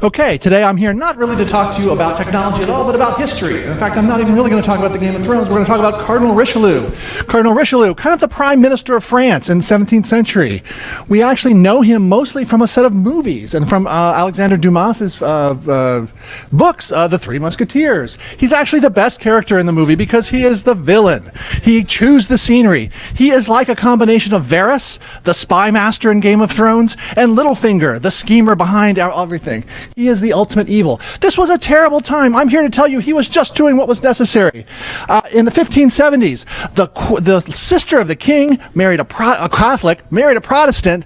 Okay, today I'm here not really to talk to you about technology at all, but about history. In fact, I'm not even really going to talk about the Game of Thrones. We're going to talk about Cardinal Richelieu. Cardinal Richelieu, kind of the Prime Minister of France in the 17th century. We actually know him mostly from a set of movies and from Alexander Dumas's books, The Three Musketeers. He's actually the best character in the movie because he is the villain. He chews the scenery. He is like a combination of Varys, the spy master in Game of Thrones, and Littlefinger, the schemer behind everything. He is the ultimate evil. This was a terrible time. I'm here to tell you he was just doing what was necessary. In the 1570s, the sister of the king married a Catholic, married a Protestant.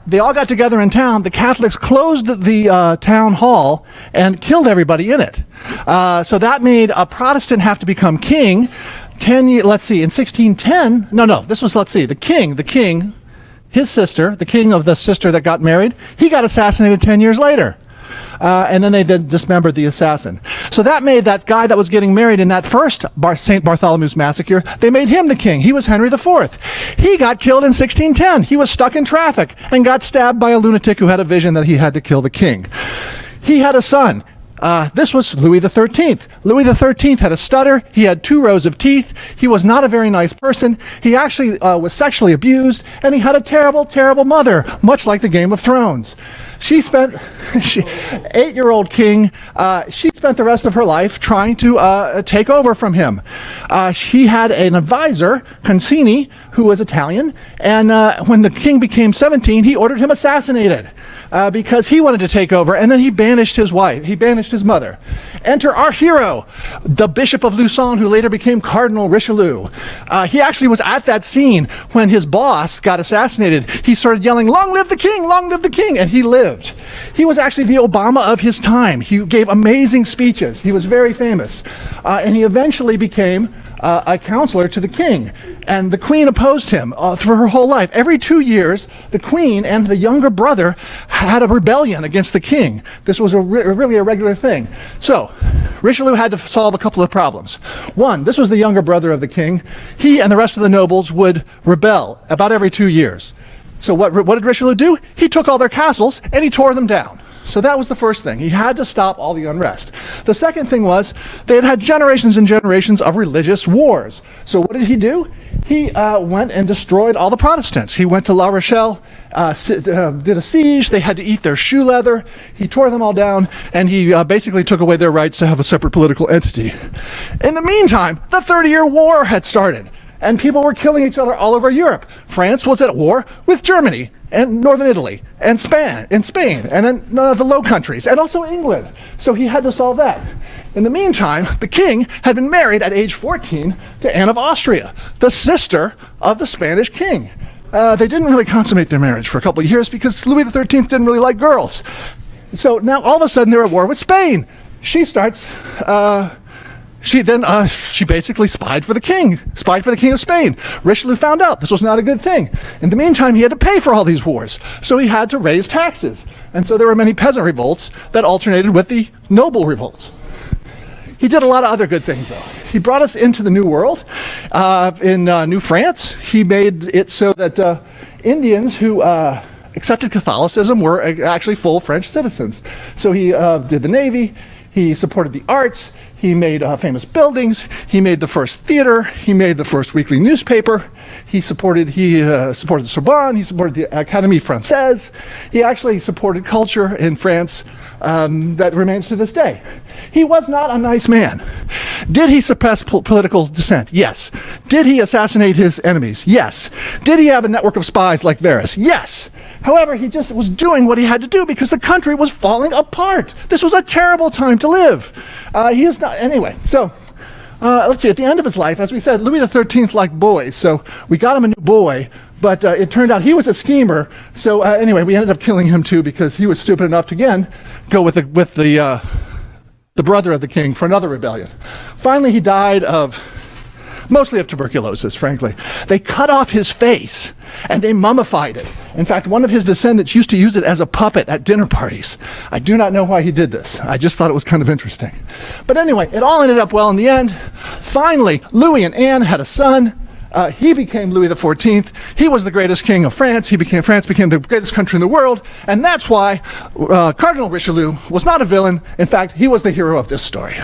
They all got together in town. The Catholics closed the town hall and killed everybody in it. So that made a Protestant have to become king. 10 years, let's see, in 1610, the king, his sister, the king of the sister that got married, he got assassinated 10 years later. And then they dismembered the assassin. So that made that guy that was getting married in that first St. Bartholomew's Massacre, they made him the king. He was Henry IV. He got killed in 1610. He was stuck in traffic and got stabbed by a lunatic who had a vision that he had to kill the king. He had a son. This was Louis XIII. Louis XIII had a stutter. He had 2 rows of teeth. He was not a very nice person. He actually was sexually abused, and he had a terrible, terrible mother, much like the Game of Thrones. She spent, 8-year-old king, she spent the rest of her life trying to take over from him. She had an advisor, Concini, who was Italian, and when the king became 17, he ordered him assassinated because he wanted to take over, and then he banished his wife. He banished his mother. Enter our hero, the Bishop of Luçon, who later became Cardinal Richelieu. He actually was at that scene when his boss got assassinated. He started yelling, "Long live the king! Long live the king!" and he lived. He was actually the Obama of his time. He gave amazing speeches. He was very famous. And he eventually became a counselor to the king. And the queen opposed him for her whole life. Every 2 years, the queen and the younger brother had a rebellion against the king. This was really a regular thing. So, Richelieu had to solve a couple of problems. One, this was the younger brother of the king. He and the rest of the nobles would rebel about every 2 years. So what did Richelieu do? He took all their castles and he tore them down. So that was the first thing. He had to stop all the unrest. The second thing was they had had generations and generations of religious wars. So what did he do? He went and destroyed all the Protestants. He went to La Rochelle, did a siege. They had to eat their shoe leather. He tore them all down, and he basically took away their rights to have a separate political entity. In the meantime, the 30-Year War had started, and people were killing each other all over Europe. France was at war with Germany and northern Italy and Spain and then the Low Countries and also England. So he had to solve that. In the meantime, the king had been married at age 14 to Anne of Austria, the sister of the Spanish king. They didn't really consummate their marriage for a couple of years because Louis XIII didn't really like girls. So now all of a sudden they're at war with Spain. She starts... She basically spied for the king of Spain. Richelieu found out this was not a good thing. In the meantime, he had to pay for all these wars, so he had to raise taxes. And so there were many peasant revolts that alternated with the noble revolts. He did a lot of other good things, though. He brought us into the New World. In New France, he made it so that Indians who accepted Catholicism were actually full French citizens. So he did the Navy. He supported the arts. He made famous buildings. He made the first theater. He made the first weekly newspaper. He supported the Sorbonne. He supported the Académie Française. He actually supported culture in France that remains to this day. He was not a nice man. Did he suppress political dissent? Yes. Did he assassinate his enemies? Yes. Did he have a network of spies like Varys? Yes. However, he just was doing what he had to do because the country was falling apart. This was a terrible time to live. He is not, anyway, so let's see, at the end of his life, as we said, Louis XIII liked boys, so we got him a new boy, but it turned out he was a schemer, so anyway, we ended up killing him too because he was stupid enough to, again, go with the brother of the king for another rebellion. Finally, he died mostly of tuberculosis, frankly. They cut off his face and they mummified it. In fact, one of his descendants used to use it as a puppet at dinner parties. I do not know why he did this. I just thought it was kind of interesting. But anyway, it all ended up well in the end. Finally, Louis and Anne had a son. He became Louis XIV. He was the greatest king of France. France became the greatest country in the world. And that's why Cardinal Richelieu was not a villain. In fact, he was the hero of this story.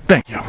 Thank you.